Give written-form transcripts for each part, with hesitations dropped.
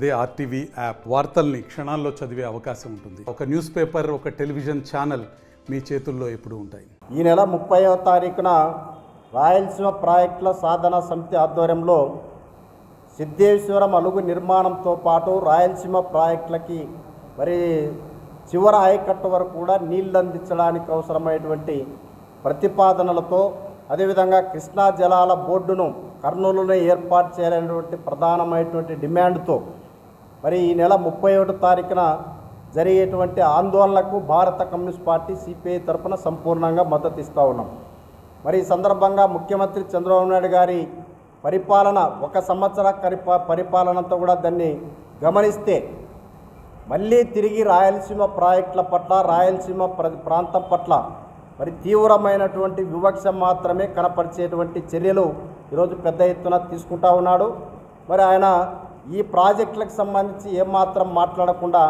అదే RTV app వార్తల్ని క్షణాల్లో చదివే అవకాశం ఉంటుంది. ఒక న్యూస్ పేపర్, ఒక టెలివిజన్ ఛానల్ మీ చేతుల్లో ఎప్పుడూ ఉంటాయి. ఈ నెల 30వ తారీఖున రాయలసీమ ప్రాజెక్టుల సాధన సమితి ఆధ్వర్యంలో సిద్ధేశ్వరం అలుగు నిర్మాణంతో పాటు రాయలసీమ ప్రాజెక్టులకి మరి చివరి ఆయకట్టు వరకు కూడా నీళ్లు అందించడానికి అవసరమైనటువంటి ప్రతిపాదనలతో అదేవిధంగా కృష్ణా జలాల బోర్డును కర్నూలులో ఏర్పాటు చేయాలనేటువంటి ప్రధానమైనటువంటి డిమాండ్తో మరి ఈ నెల 31వ తారీఖున జరిగేటువంటి ఆందోళనకు భారత కమ్యూనిస్ట్ పార్టీ సిపిఐ తరఫున సంపూర్ణంగా మద్దతు ఇస్తూ ఉన్నాం. మరి ఈ సందర్భంగా ముఖ్యమంత్రి చంద్రబాబు నాయుడు గారి పరిపాలన 1 సంవత్సర పరిపాలనంతా కూడా దాన్ని గమనిస్తే మళ్ళీ తిరిగి రాయలసీమ ప్రాజెక్టుల పట్ల రాయలసీమ ప్రాంతం పట్ల మరి తీవ్రమైనటువంటి వివక్ష మాత్రమే కనపరిచేటువంటి చర్యలు ఈరోజు పెద్ద ఎత్తున తీసుకుంటా ఉన్నాడు. మరి ఆయన ఈ ప్రాజెక్టులకు సంబంధించి ఏమాత్రం మాట్లాడకుండా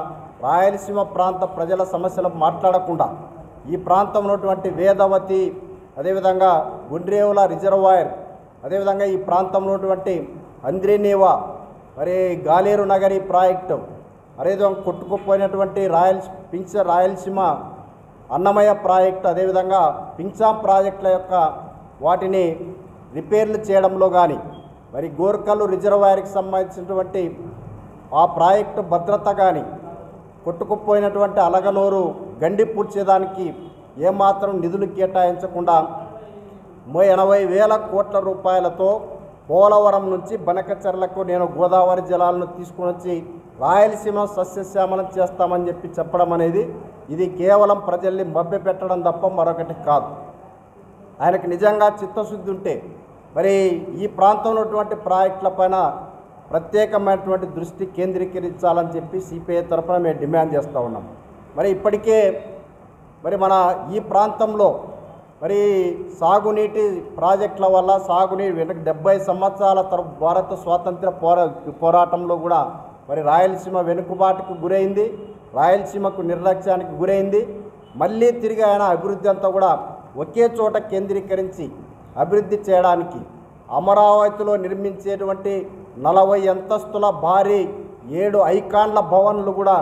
రాయలసీమ ప్రాంత ప్రజల సమస్యలు మాట్లాడకుండా ఈ ప్రాంతంలో ఉన్నటువంటి వేదవతి అదేవిధంగా గుండ్రేవుల రిజర్వాయర్ అదేవిధంగా ఈ ప్రాంతంలో ఉన్నటువంటి అంద్రినీవా మరి గాలేరు నగరి ప్రాజెక్టు అదేవిధంగా కొట్టుకుపోయినటువంటి రాయలసీమ అన్నమయ్య ప్రాజెక్టు అదేవిధంగా పింఛాం ప్రాజెక్టుల యొక్క వాటిని రిపేర్లు చేయడంలో కానీ మరి గోర్కల్లు రిజర్వాయర్కి సంబంధించినటువంటి ఆ ప్రాజెక్టు భద్రత కానీ కొట్టుకుపోయినటువంటి అలగనూరు గండి పూడ్చేదానికి ఏమాత్రం నిధులు కేటాయించకుండా 80,000 కోట్ల రూపాయలతో పోలవరం నుంచి బనకచర్లకు నేను గోదావరి జలాలను తీసుకుని వచ్చి రాయలసీమ సస్యశ్యామలం చేస్తామని చెప్పడం అనేది ఇది కేవలం ప్రజల్ని మభ్యపెట్టడం తప్ప మరొకటి కాదు. ఆయనకు నిజంగా చిత్తశుద్ధి ఉంటే మరి ఈ ప్రాంతంలో ఉన్నటువంటి ప్రాజెక్టులపైన ప్రత్యేకమైనటువంటి దృష్టి కేంద్రీకరించాలని చెప్పి సిపిఐ తరఫున మేము డిమాండ్ చేస్తూ ఉన్నాం. మరి ఇప్పటికే మరి మన ఈ ప్రాంతంలో మరి సాగునీటి ప్రాజెక్టుల వల్ల సాగునీటి 70 సంవత్సరాల భారత స్వాతంత్ర పోరాటంలో కూడా మరి రాయలసీమ వెనుకబాటుకు గురైంది, రాయలసీమకు నిర్లక్ష్యానికి గురైంది. మళ్ళీ తిరిగి ఆయన అభివృద్ధి అంతా కూడా ఒకే చోట కేంద్రీకరించి అభివృద్ధి చేయడానికి అమరావతిలో నిర్మించేటువంటి 40 అంతస్తుల భారీ 7 ఐకాన్ల భవన్లు కూడా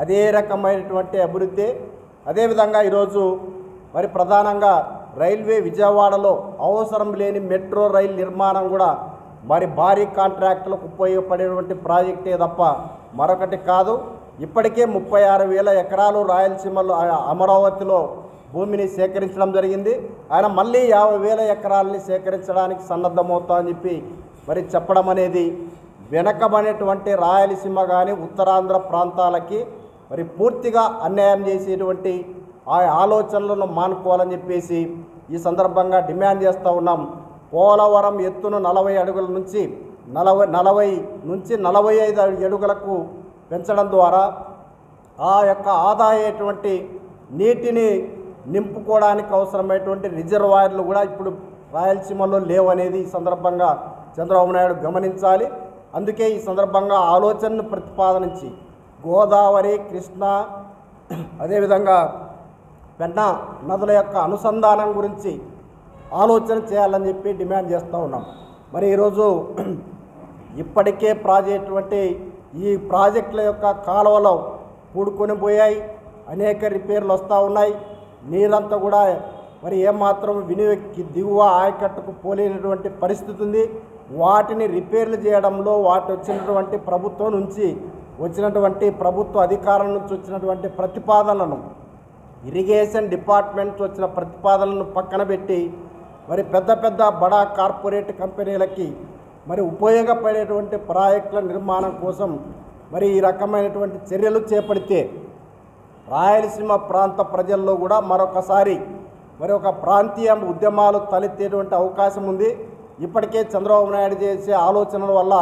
అదే రకమైనటువంటి అభివృద్ధి. అదేవిధంగా ఈరోజు మరి ప్రధానంగా రైల్వే విజయవాడలో అవసరం లేని మెట్రో రైలు నిర్మాణం కూడా మరి భారీ కాంట్రాక్టులకు ఉపయోగపడేటువంటి ప్రాజెక్టే తప్ప మరొకటి కాదు. ఇప్పటికే 36,000 ఎకరాలు రాయలసీమలో అమరావతిలో భూమిని సేకరించడం జరిగింది. ఆయన మళ్ళీ 50,000 ఎకరాలని సేకరించడానికి సన్నద్ధమవుతామని చెప్పి మరి చెప్పడం అనేది వెనకబడినటువంటి రాయలసీమ కానీ ఉత్తరాంధ్ర ప్రాంతాలకి మరి పూర్తిగా అన్యాయం చేసేటువంటి ఆ ఆలోచనలను మానుకోవాలని చెప్పేసి ఈ సందర్భంగా డిమాండ్ చేస్తూ ఉన్నాం. పోలవరం ఎత్తును 40 అడుగుల నుంచి 45 అడుగులకు పెంచడం ద్వారా ఆ యొక్క ఆదాయటువంటి నీటిని నింపుకోవడానికి అవసరమైనటువంటి రిజర్వాయర్లు కూడా ఇప్పుడు రాయలసీమలో లేవనేది ఈ సందర్భంగా చంద్రబాబు నాయుడు గమనించాలి. అందుకే ఈ సందర్భంగా ఆలోచనను ప్రతిపాదించి గోదావరి, కృష్ణా అదేవిధంగా పెన్నా నదుల యొక్క అనుసంధానం గురించి ఆలోచన చేయాలని చెప్పి డిమాండ్ చేస్తూ ఉన్నాం. మరి ఈరోజు ఇప్పటికే ఈ ప్రాజెక్టుల యొక్క కాలువలు పూడుకొని పోయాయి, అనేక రిపేర్లు వస్తూ ఉన్నాయి. నీరంతా కూడా మరి ఏమాత్రం దిగువ ఆయకట్టుకు పోలేనటువంటి పరిస్థితి ఉంది. వాటిని రిపేర్లు చేయడంలో వచ్చినటువంటి ప్రభుత్వం నుంచి వచ్చినటువంటి ప్రభుత్వ అధికారుల నుంచి వచ్చినటువంటి ప్రతిపాదనలను ఇరిగేషన్ డిపార్ట్మెంట్ వచ్చిన ప్రతిపాదనలను పక్కన పెట్టి మరి పెద్ద బడా కార్పొరేట్ కంపెనీలకి మరి ఉపయోగపడేటువంటి ప్రాజెక్టుల నిర్మాణం కోసం మరి ఈ రకమైనటువంటి చర్యలు చేపడితే రాయలసీమ ప్రాంత ప్రజల్లో కూడా మరొకసారి మరి ఒక ప్రాంతీయ ఉద్యమాలు తలెత్తేటువంటి అవకాశం ఉంది. ఇప్పటికే చంద్రబాబు నాయుడు చేసే ఆలోచనల వల్ల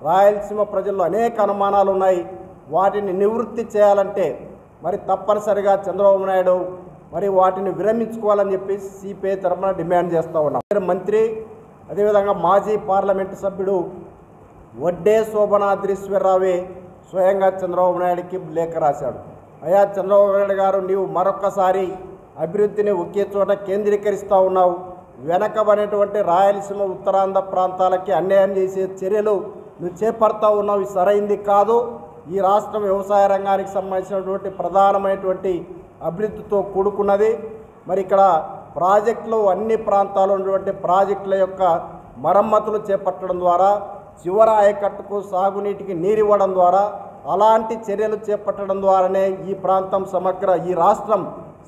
రాయలసీమ ప్రజల్లో అనేక అనుమానాలు ఉన్నాయి. వాటిని నివృత్తి చేయాలంటే మరి తప్పనిసరిగా చంద్రబాబు నాయుడు మరి వాటిని విరమించుకోవాలని చెప్పి సిపిఐ తరఫున డిమాండ్ చేస్తూ ఉన్నాం. మంత్రి అదేవిధంగా మాజీ పార్లమెంటు సభ్యుడు వడ్డే శోభనాద్రీశ్వరరావే స్వయంగా చంద్రబాబు నాయుడికి లేఖ రాశాడు. అయ్యా చంద్రబాబు నాయుడు గారు, నీవు మరొక్కసారి అభివృద్ధిని ఒకే చోట కేంద్రీకరిస్తూ ఉన్నావు. వెనకబడినటువంటి రాయలసీమ ఉత్తరాంధ్ర ప్రాంతాలకి అన్యాయం చేసే చర్యలు నువ్వు చేపడతా ఉన్నావు, ఇది సరైంది కాదు. ఈ రాష్ట్రం వ్యవసాయ రంగానికి సంబంధించినటువంటి ప్రధానమైనటువంటి అభివృద్ధితో కూడుకున్నది. మరి ఇక్కడ ప్రాజెక్టులు అన్ని ప్రాంతాల్లో ఉన్నటువంటి ప్రాజెక్టుల యొక్క మరమ్మతులు చేపట్టడం ద్వారా చివర ఆయకట్టుకు సాగునీటికి నీరివ్వడం ద్వారా అలాంటి చర్యలు చేపట్టడం ద్వారానే ఈ ప్రాంతం ఈ రాష్ట్రం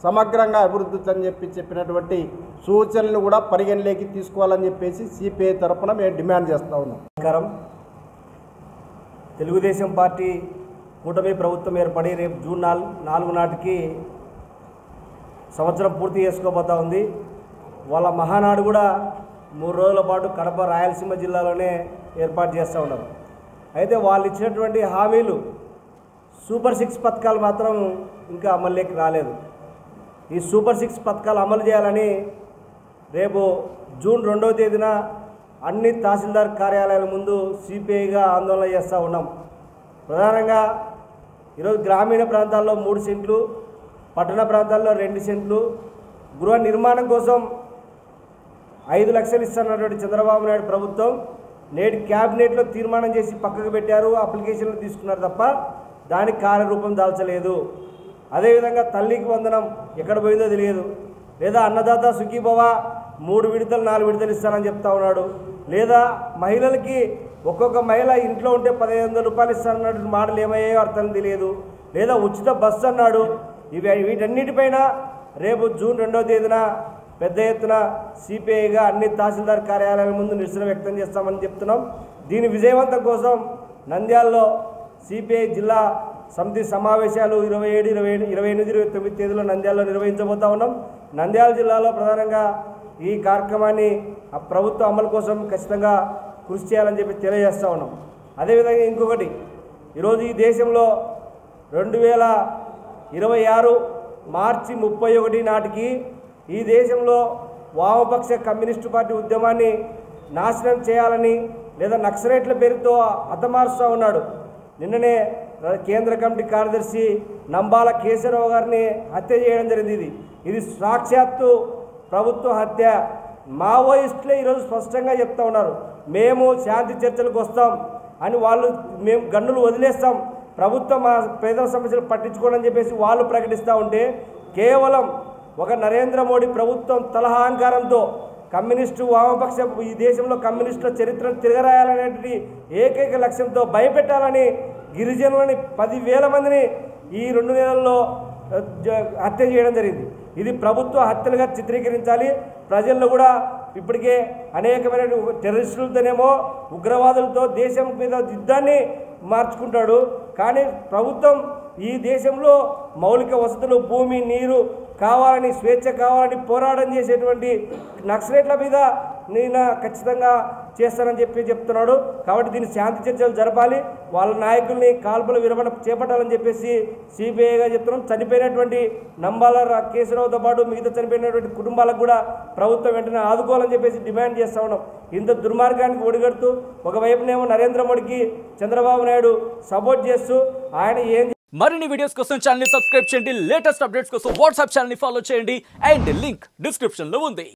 సమగ్రంగా అభివృద్ధి అని చెప్పినటువంటి సూచనలు కూడా పరిగణలోకి తీసుకోవాలని చెప్పేసి సిపిఐ తరఫున మేము డిమాండ్ చేస్తూ ఉన్నాం. తెలుగుదేశం పార్టీ కూటమి ప్రభుత్వం ఏర్పడి రేపు జూన్ 4 నాటికి సంవత్సరం పూర్తి చేసుకోబోతా ఉంది. వాళ్ళ మహానాడు కూడా 3 రోజుల పాటు కడప రాయలసీమ జిల్లాలోనే ఏర్పాటు చేస్తూ ఉన్నారు. అయితే వాళ్ళు ఇచ్చినటువంటి హామీలు సూపర్ 6 పథకాలు మాత్రం ఇంకా అమలులోకి రాలేదు. ఈ సూపర్ 6 పథకాలు అమలు చేయాలని రేపు జూన్ 2వ తేదీన అన్ని తహసీల్దార్ కార్యాలయాల ముందు సిపిఐగా ఆందోళన చేస్తూ ఉన్నాం. ప్రధానంగా ఈరోజు గ్రామీణ ప్రాంతాల్లో 3 సెంట్లు, పట్టణ ప్రాంతాల్లో 2 సెంట్లు గృహ నిర్మాణం కోసం 5 లక్షలు ఇస్తున్నటువంటి చంద్రబాబు నాయుడు ప్రభుత్వం నేటి క్యాబినెట్లో తీర్మానం చేసి పక్కకు పెట్టారు, అప్లికేషన్లు తీసుకున్నారు తప్ప దానికి కార్యరూపం దాల్చలేదు. అదేవిధంగా తల్లికి వందనం ఎక్కడ పోయిందో తెలియదు, లేదా అన్నదాత సుఖీభవ 3 విడతలు 4 విడతలు ఇస్తానని చెప్తా ఉన్నాడు, లేదా మహిళలకి ఒక్కొక్క మహిళ ఇంట్లో ఉంటే 1500 రూపాయలు ఇస్తానన్నట్టు మాటలు ఏమయ్యాయో అర్థం తెలియదు, లేదా ఉచిత బస్సు అన్నాడు. వీటన్నిటిపైన రేపు జూన్ 2వ తేదీన పెద్ద ఎత్తున సిపిఐగా అన్ని తహసీల్దార్ కార్యాలయాల ముందు నిరసన వ్యక్తం చేస్తామని చెప్తున్నాం. దీని విజయవంతం కోసం నంద్యాలలో సిపిఐ జిల్లా సమితి సమావేశాలు 27, 28, 29 తేదీలో నంద్యాలలో నిర్వహించబోతా ఉన్నాం. నంద్యాల జిల్లాలో ప్రధానంగా ఈ కార్యక్రమాన్ని ప్రభుత్వ అమలు కోసం ఖచ్చితంగా కృషి చేయాలని చెప్పి తెలియజేస్తూ ఉన్నాం. అదేవిధంగా ఇంకొకటి, ఈరోజు ఈ దేశంలో 2026 మార్చి 31 నాటికి ఈ దేశంలో వామపక్ష కమ్యూనిస్టు పార్టీ ఉద్యమాన్ని నాశనం చేయాలని లేదా నక్సలైట్ల పేరుతో హతమారుస్తూ ఉన్నాడు. నిన్ననే కేంద్ర కమిటీ కార్యదర్శి నంబాల కేశవరావు గారిని హత్య చేయడం జరిగింది. ఇది సాక్షాత్తు ప్రభుత్వ హత్య. మావోయిస్టులే ఈరోజు స్పష్టంగా చెప్తా ఉన్నారు, మేము శాంతి చర్చలకు వస్తాం అని వాళ్ళు, మేము గన్నులు వదిలేస్తాం, ప్రభుత్వం మా పేదల సమస్యలు పట్టించుకోవాలని చెప్పేసి వాళ్ళు ప్రకటిస్తూ ఉంటే కేవలం ఒక నరేంద్ర మోడీ ప్రభుత్వం తలహాంకారంతో కమ్యూనిస్టు వామపక్ష ఈ దేశంలో కమ్యూనిస్టుల చరిత్రను తిరగరాయాలనేటువంటి ఏకైక లక్ష్యంతో భయపెట్టాలని గిరిజనులని 10,000 మందిని ఈ 2 నెలల్లో హత్య చేయడం జరిగింది. ఇది ప్రభుత్వ హత్యలుగా చిత్రీకరించాలి. ప్రజల్లో కూడా ఇప్పటికే అనేకమైన టెర్రరిస్టులతోనేమో ఉగ్రవాదులతో దేశం మీద యుద్ధాన్ని మార్చుకుంటాడు. కానీ ప్రభుత్వం ఈ దేశంలో మౌలిక వసతులు, భూమి, నీరు కావాలని, స్వేచ్ఛ కావాలని పోరాటం చేసేటువంటి నక్సలైట్ల మీద నేను ఖచ్చితంగా చేస్తానని చెప్తున్నాడు. కాబట్టి దీన్ని శాంతి చర్చలు జరపాలి, వాళ్ళ నాయకుల్ని కాల్పుల విరమణ చేపట్టాలని చెప్పేసి సిబిఐగా చెప్తున్నాం. చనిపోయినటువంటి నంబాల కేశవరావుతో పాటు మిగతా చనిపోయినటువంటి కుటుంబాలకు కూడా ప్రభుత్వం వెంటనే ఆదుకోవాలని చెప్పేసి డిమాండ్ చేస్తూ ఉన్నాం. ఇంత దుర్మార్గానికి ఒడిగడుతూ ఒకవైపునేమో నరేంద్ర మోడీకి చంద్రబాబు నాయుడు సపోర్ట్ చేస్తూ ఆయన ఏం మరిన్ని వీడియోస్ కోసం ఛానల్ ని సబ్స్క్రైబ్ చేయండి, లేటెస్ట్ అప్డేట్స్ కోసం వాట్సాప్ ఛానల్ ని ఫాలో చేయండి అండ్ లింక్ డిస్క్రిప్షన్ లో ఉంది.